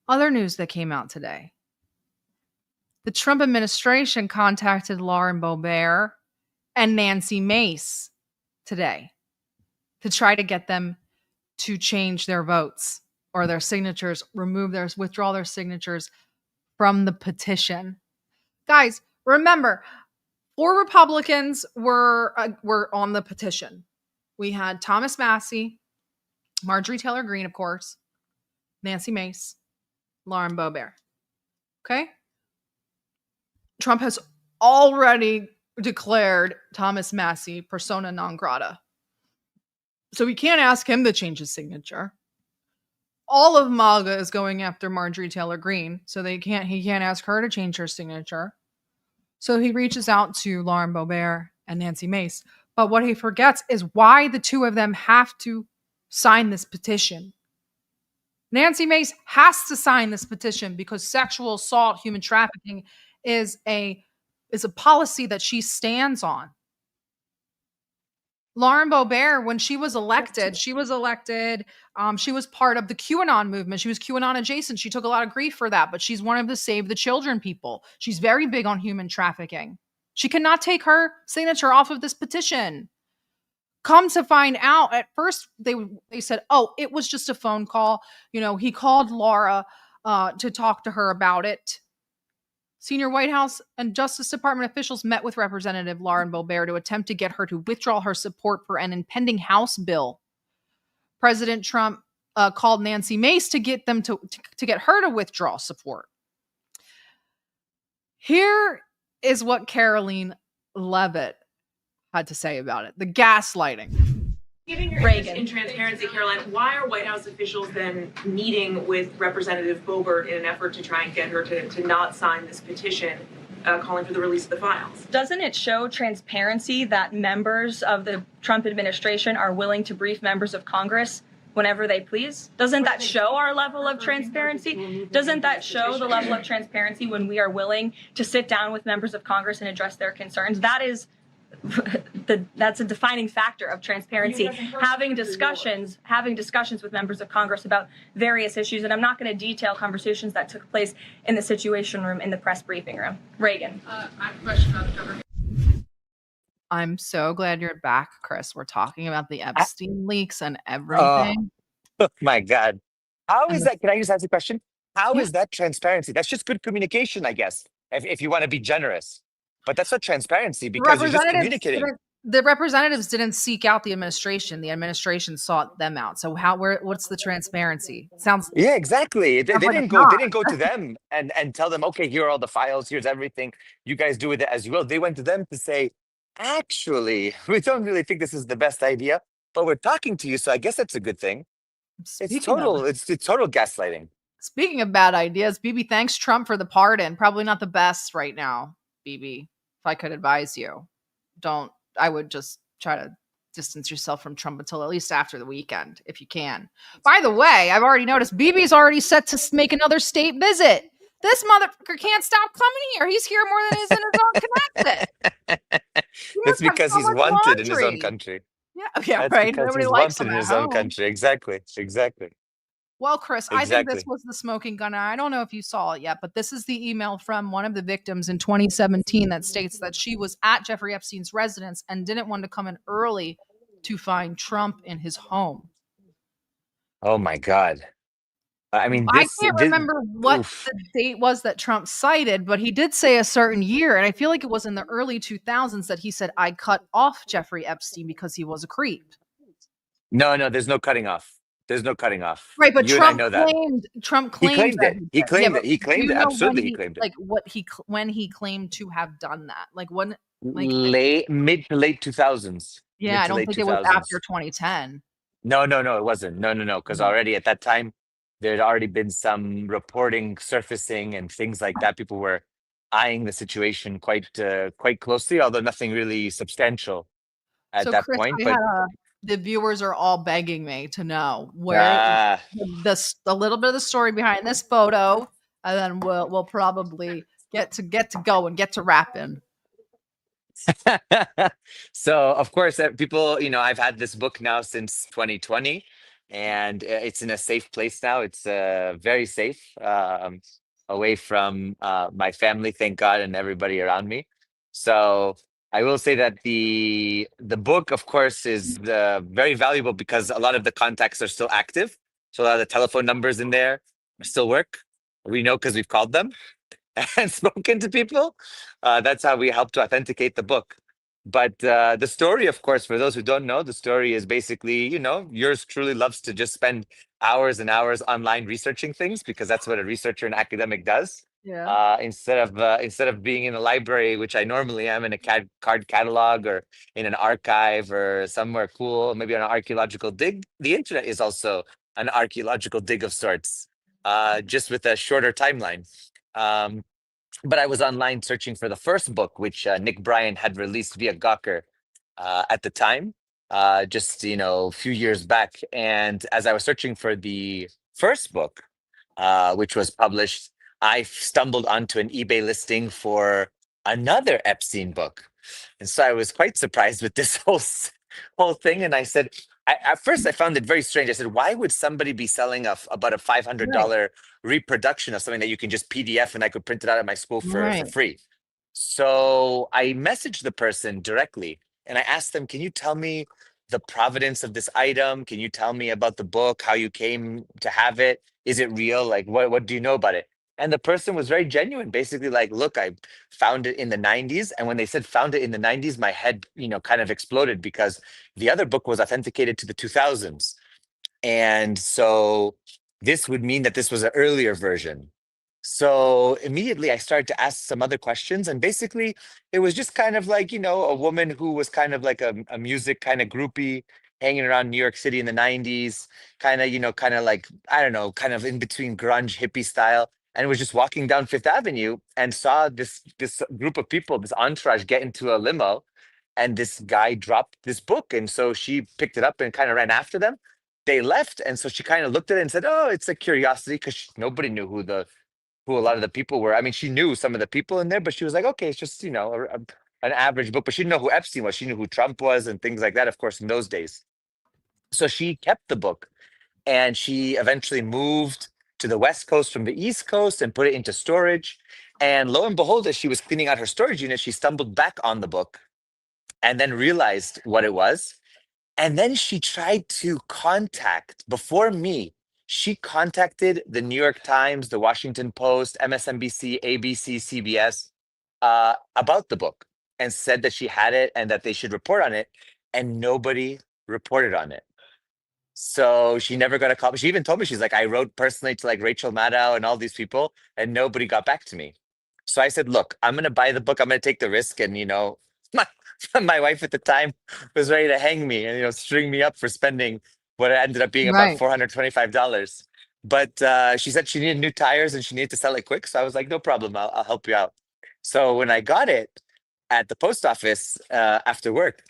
Other news that came out today. The Trump administration contacted Lauren Boebert and Nancy Mace today to try to get them to change their votes or their signatures, withdraw their signatures from the petition. Guys, remember, 4 Republicans were on the petition. We had Thomas Massie, Marjorie Taylor Greene, of course, Nancy Mace, Lauren Boebert. Okay? Trump has already declared Thomas Massie persona non grata. So we can't ask him to change his signature. All of MAGA is going after Marjorie Taylor Greene, so he can't ask her to change her signature. So he reaches out to Lauren Boebert and Nancy Mace. But what he forgets is why the two of them have to sign this petition. Nancy Mace has to sign this petition because sexual assault, human trafficking is a policy that she stands on. Lauren Boebert, when she was elected, she was part of the QAnon movement. She was QAnon adjacent. She took a lot of grief for that, but she's one of the Save the Children people. She's very big on human trafficking. She cannot take her signature off of this petition. Come to find out, at first they said, oh, it was just a phone call. He called Laura to talk to her about it. Senior White House and Justice Department officials met with Representative Lauren Boebert to attempt to get her to withdraw her support for an impending House bill. President Trump called Nancy Mace to get them to get her to withdraw support. Here is what Caroline Leavitt had to say about it. The gaslighting. Given your interest in transparency, Caroline, why are White House officials then meeting with Representative Boebert in an effort to try and get her to not sign this petition calling for the release of the files? Doesn't it show transparency that members of the Trump administration are willing to brief members of Congress whenever they please? Doesn't that show our level of transparency? Doesn't that show the level of transparency when we are willing to sit down with members of Congress and address their concerns? That's a defining factor of transparency, having discussions with members of Congress about various issues. And I'm not going to detail conversations that took place in the Situation Room, in the press briefing room. Reagan. I have a question about the government. I'm so glad you're back, Chris. We're talking about the Epstein leaks and everything. Oh my God. How is that? Can I just ask a question? How is that transparency? That's just good communication, I guess, if you want to be generous. But that's not transparency because you're just communicating. The representatives didn't seek out the administration. The administration sought them out. So what's the transparency? Yeah, exactly. They didn't go to them and tell them, okay, here are all the files, here's everything. You guys do with it as you will. They went to them to say, actually, we don't really think this is the best idea, but we're talking to you, so I guess that's a good thing. It's Speaking of total. It's total gaslighting. speaking of bad ideas, BB thanks Trump for the pardon. Probably not the best right now, BB. If I could advise you, don't. I would just try to distance yourself from Trump until at least after the weekend, if you can. By the way, I've already noticed BB's already set to make another state visit. This motherfucker can't stop coming here. He's here more than he's in his own Connecticut. He It's must have because so he's much wanted in his own laundry. country. Yeah, That's right. because Nobody he's likes wanted him in at his own home. country. Exactly. Well, Chris, I think this Exactly. was the smoking gun. I don't know if you saw it yet, but this is the email from one of the victims in 2017 that states that she was at Jeffrey Epstein's residence and didn't want to come in early to find Trump in his home. Oh my God. I mean, I can't remember what oof. the date was that Trump cited, but he did say a certain year. And I feel like it was in the early 2000s that he said, I cut off Jeffrey Epstein because he was a creep. No, there's no cutting off. There's no cutting off. Right, but You and I know that. Trump He claimed claimed that it. he He did. claimed but it. He do claimed you it. know Absolutely, he claimed it. like when he claimed to have done that? Like when Mid to late 2000s. yeah, Mid I to don't late think it was 2000s. after 2010. No, it wasn't. No, because already at that time, there had already been some reporting surfacing and things like that. People were eyeing the situation quite closely, although nothing really substantial at So that Chris, point. I But had the viewers are all begging me to know where ah, a little bit of the story behind this photo, and then we'll probably get to go and get to rapping. so of course, people, I've had this book now since 2020, and it's in a safe place now. It's very safe, away from my family, thank God, and everybody around me. So I will say that the book, of course, is very valuable because a lot of the contacts are still active. So a lot of the telephone numbers in there still work. We know because we've called them and spoken to people. That's how we help to authenticate the book. But the story, of course, for those who don't know, the story is basically, yours truly loves to just spend hours and hours online researching things because that's what a researcher and academic does. Yeah. Instead of being in a library, which I normally am in a card catalog or in an archive or somewhere cool, maybe on an archaeological dig. The internet is also an archaeological dig of sorts, just with a shorter timeline. But I was online searching for the first book, which Nick Bryan had released via Gawker at the time, just a few years back. And as I was searching for the first book, which was published, I stumbled onto an eBay listing for another Epstein book, and so I was quite surprised with this whole thing. And I said, at first, I found it very strange. I said, why would somebody be selling about a $500 reproduction of something that you can just PDF and I could print it out at my school for free? So I messaged the person directly and I asked them, can you tell me the provenance of this item? Can you tell me about the book, how you came to have it? Is it real? Like, what do you know about it? And the person was very genuine, basically like, look, I found it in the 90s. And when they said found it in the 90s, my head, kind of exploded because the other book was authenticated to the 2000s. And so this would mean that this was an earlier version. So immediately I started to ask some other questions. And basically, it was just kind of like, a woman who was kind of like a music kind of groupie hanging around New York City in the 90s, kind of like, I don't know, kind of in between grunge hippie style. And was just walking down Fifth Avenue and saw this group of people, this entourage, get into a limo, and this guy dropped this book. And so she picked it up and kind of ran after them. They left, and so she kind of looked at it and said, "Oh, it's a curiosity," because nobody knew who a lot of the people were. I mean, she knew some of the people in there, but she was like, "Okay, it's just an average book." But she didn't know who Epstein was. She knew who Trump was and things like that, of course, in those days. So she kept the book, and she eventually moved to the West Coast from the East Coast and put it into storage. And lo and behold, as she was cleaning out her storage unit, she stumbled back on the book and then realized what it was. And then she tried to contact, before me, she contacted the New York Times, the Washington Post, MSNBC, ABC, CBS about the book and said that she had it and that they should report on it. And nobody reported on it. So she never got a call. She even told me, she's like, I wrote personally to like Rachel Maddow and all these people, and nobody got back to me. So I said, look, I'm going to buy the book. I'm going to take the risk. And, my, my wife at the time was ready to hang me and, string me up for spending what ended up being about Right. $425. But she said she needed new tires and she needed to sell it quick. So I was like, no problem, I'll help you out. So when I got it at the post office after work,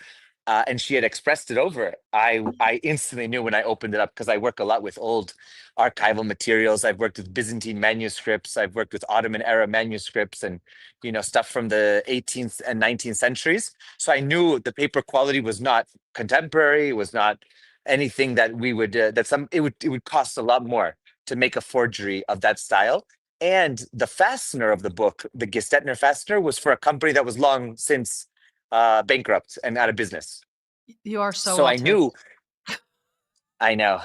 and she had expressed it over, I instantly knew when I opened it up, because I work a lot with old archival materials. I've worked with Byzantine manuscripts. I've worked with Ottoman era manuscripts and, stuff from the 18th and 19th centuries. So I knew the paper quality was not contemporary. It was not anything that we would, it would cost a lot more to make a forgery of that style. And the fastener of the book, the Gestetner fastener, was for a company that was long since bankrupt and out of business. You are so So I autistic. knew. I know.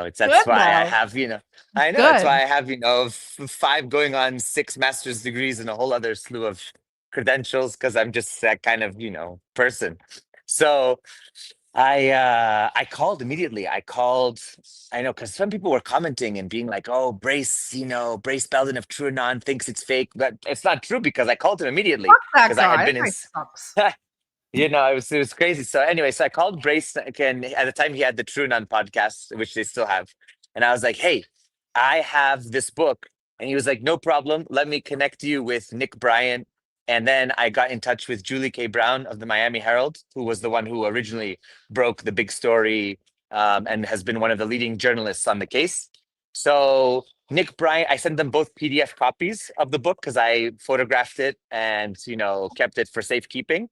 It's that's Good, why I though. have, I know that's Good. why I have, 5 going on 6 master's degrees and a whole other slew of credentials, because I'm just that kind of, person. So I called immediately. I know, because some people were commenting and being like, "Oh, Brace Belden of TrueAnon thinks it's fake," but it's not true, because I called him immediately, Fuck that because I guy. had been That in. guy sucks. It was crazy. So anyway, so I called Brace again. At the time, he had the TrueAnon podcast, which they still have, and I was like, "Hey, I have this book," and he was like, "No problem. Let me connect you with Nick Bryant." And then I got in touch with Julie K. Brown of the Miami Herald, who was the one who originally broke the big story, and has been one of the leading journalists on the case. So Nick Bryant, I sent them both PDF copies of the book, because I photographed it and kept it for safekeeping,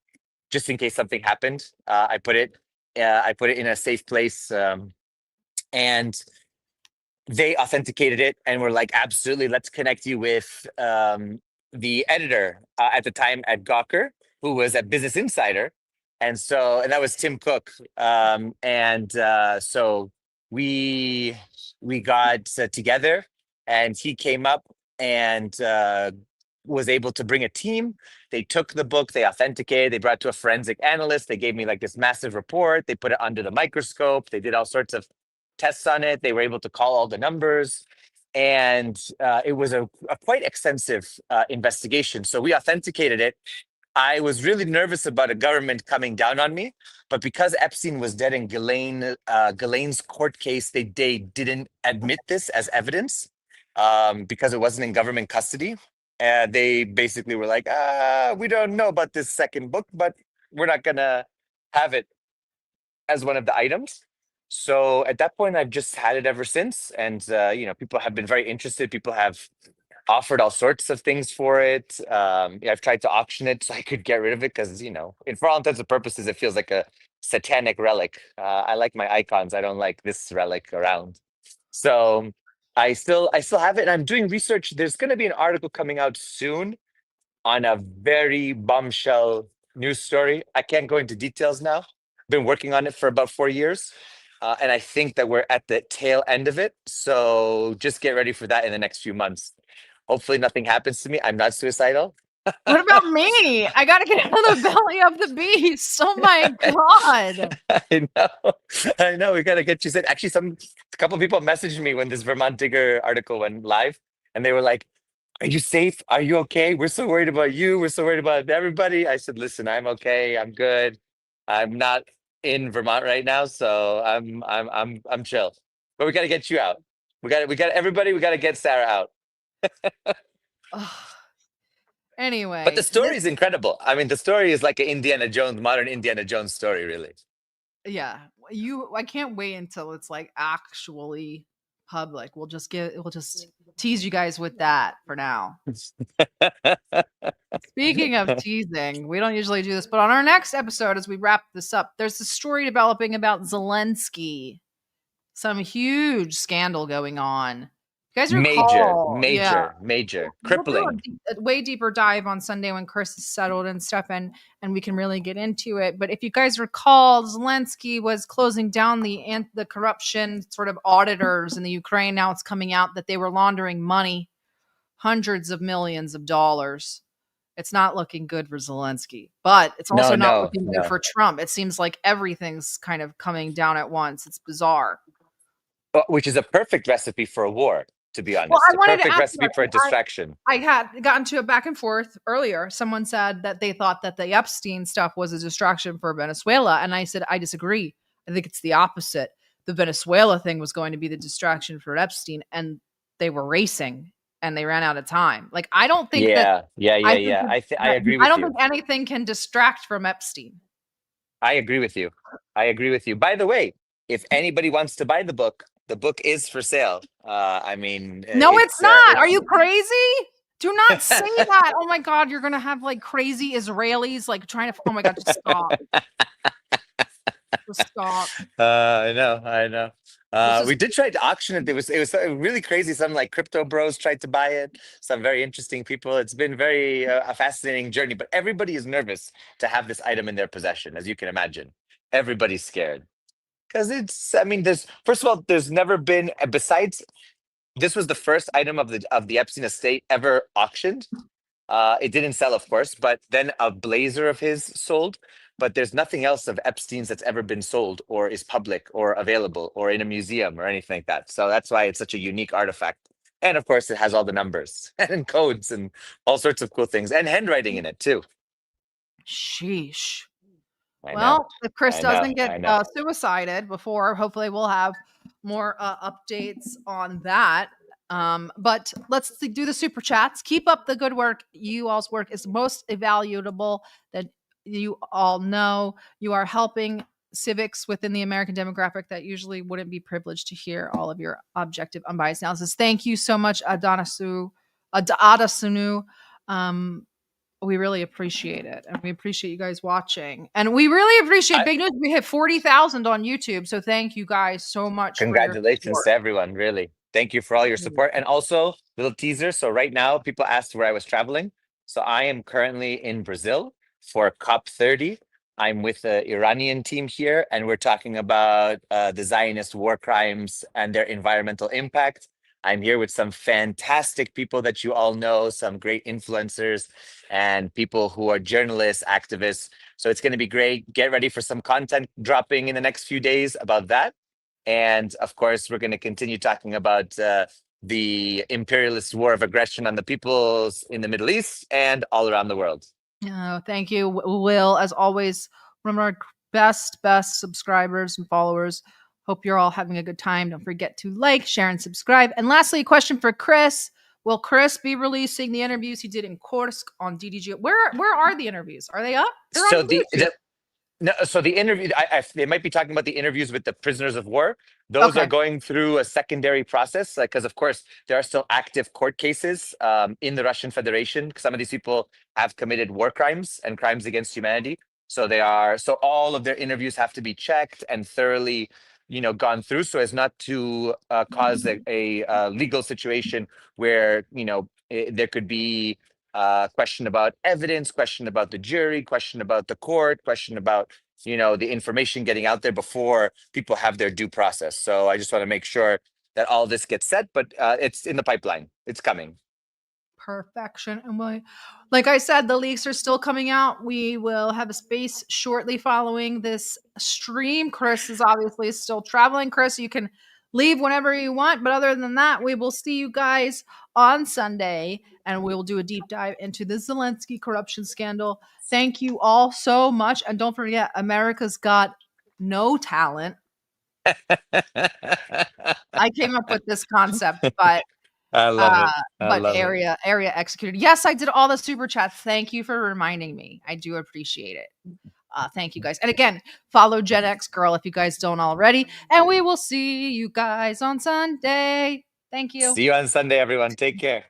just in case something happened. I put it in a safe place, and they authenticated it and were like, "Absolutely, let's connect you with the editor at the time at Gawker, who was at Business Insider." And that was Tim Cook. So we got together, and he came up and was able to bring a team. They took the book, they authenticated, they brought it to a forensic analyst. They gave me like this massive report. They put it under the microscope. They did all sorts of tests on it. They were able to call all the numbers. And it was a quite extensive investigation. So we authenticated it. I was really nervous about a government coming down on me, but because Epstein was dead in Ghislaine's court case, they didn't admit this as evidence, because it wasn't in government custody. They basically were like, "We don't know about this second book, but we're not gonna have it as one of the items." So at that point, I've just had it ever since. And, people have been very interested. People have offered all sorts of things for it. I've tried to auction it so I could get rid of it, because, for all intents and purposes, it feels like a satanic relic. I like my icons. I don't like this relic around. So I still have it, and I'm doing research. There's going to be an article coming out soon on a very bombshell news story. I can't go into details now. Been working on it for about 4 years. And I think that we're at the tail end of it. So just get ready for that in the next few months. Hopefully nothing happens to me. I'm not suicidal. What about me? I gotta get out of the belly of the beast. Oh my god. I know. We gotta get you said. Actually, a couple of people messaged me when this Vermont Digger article went live, and they were like, "Are you safe? Are you okay? We're so worried about you. We're so worried about everybody." I said, "Listen, I'm okay. I'm good. I'm not in Vermont right now, so I'm chill. But we got to get you out. We got everybody. We got to get Sarah out." Anyway, but the story is incredible. I mean, the story is like an modern Indiana Jones story, really. Yeah, I can't wait until it's like actually public. We'll just tease you guys with that for now. Speaking of teasing, we don't usually do this, but on our next episode, as we wrap this up, there's a story developing about Zelensky. Some huge scandal going on. You guys recall? Major, crippling. We'll do a way deeper dive on Sunday when Chris is settled and stuff, and we can really get into it. But if you guys recall, Zelensky was closing down the corruption sort of auditors in the Ukraine. Now it's coming out that they were laundering money, hundreds of millions of dollars. It's not looking good for Zelensky, but it's also not looking good for Trump. It seems like everything's kind of coming down at once. It's bizarre. Which is a perfect recipe for a war, to be honest. Well, a perfect recipe for a distraction. I had gotten to a back and forth earlier. Someone said that they thought that the Epstein stuff was a distraction for Venezuela. And I said, I disagree. I think it's the opposite. the Venezuela thing was going to be the distraction for Epstein, and they were racing and they ran out of time. Like, I don't think that. I agree with I don't you. think anything can distract from Epstein. I agree with you. I agree with you. By the way, if anybody wants to buy the book is for sale. I mean, no, it's not. Are you crazy? Do not say that. Oh my God, you're gonna have like crazy Israelis like trying to. Oh my God, just stop. Just stop. I know. We did try to auction it. It was really crazy. Some like crypto bros tried to buy it. Some very interesting people. It's been very a fascinating journey. But everybody is nervous to have this item in their possession, as you can imagine. Everybody's scared because it's. I mean, first of all, there's never been besides. This was the first item of the Epstein estate ever auctioned. It didn't sell, of course, but then a blazer of his sold. But there's nothing else of Epstein's that's ever been sold or is public or available or in a museum or anything like that. So that's why it's such a unique artifact. And of course, it has all the numbers and codes and all sorts of cool things and handwriting in it too. Sheesh. I Well, know. if Chris I doesn't know. get suicided before, hopefully we'll have more updates on that. But let's do the super chats. Keep up the good work. You all's work is most valuable. That you all know you are helping civics within the American demographic that usually wouldn't be privileged to hear all of your objective, unbiased analysis. Thank you so much, Adasunu. We really appreciate it, and we appreciate you guys watching, and we really appreciate big news. We hit 40,000 on YouTube, so thank you guys so much. Congratulations to everyone, really. Thank you for all your support. And also, little teaser. So right now, people asked where I was traveling. So I am currently in Brazil for COP30. I'm with the Iranian team here, and we're talking about the Zionist war crimes and their environmental impact. I'm here with some fantastic people that you all know, some great influencers and people who are journalists, activists. So it's going to be great. Get ready for some content dropping in the next few days about that. And of course, we're going to continue talking about the imperialist war of aggression on the peoples in the Middle East and all around the world. Thank you, Will. As always, one of our best subscribers and followers. Hope you're all having a good time. Don't forget to like, share, and subscribe. And lastly, a question for Chris. Will Chris be releasing the interviews he did in Kursk on DDG? Where are the interviews? Are they up? So the interview, they might be talking about the interviews with the prisoners of war. Those are going through a secondary process, because of course there are still active court cases in the Russian Federation. Some of these people have committed war crimes and crimes against humanity. So all of their interviews have to be checked and thoroughly, gone through, so as not to cause a legal situation where there could be question about evidence, question about the jury, question about the court, question about the information getting out there before people have their due process. So I just want to make sure that all this gets set, but it's in the pipeline. It's coming. Perfection. And like I said, the leaks are still coming out. We will have a space shortly following this stream. Chris is obviously still traveling. Chris, you can leave whenever you want. But other than that, we will see you guys on Sunday, and we will do a deep dive into the Zelensky corruption scandal. Thank you all so much. And don't forget, America's got no talent. I came up with this concept, but I love it. But area executed. Yes, I did all the super chats. Thank you for reminding me. I do appreciate it. Thank you guys. And again, follow Gen X Girl if you guys don't already. And we will see you guys on Sunday. Thank you. See you on Sunday, everyone. Take care.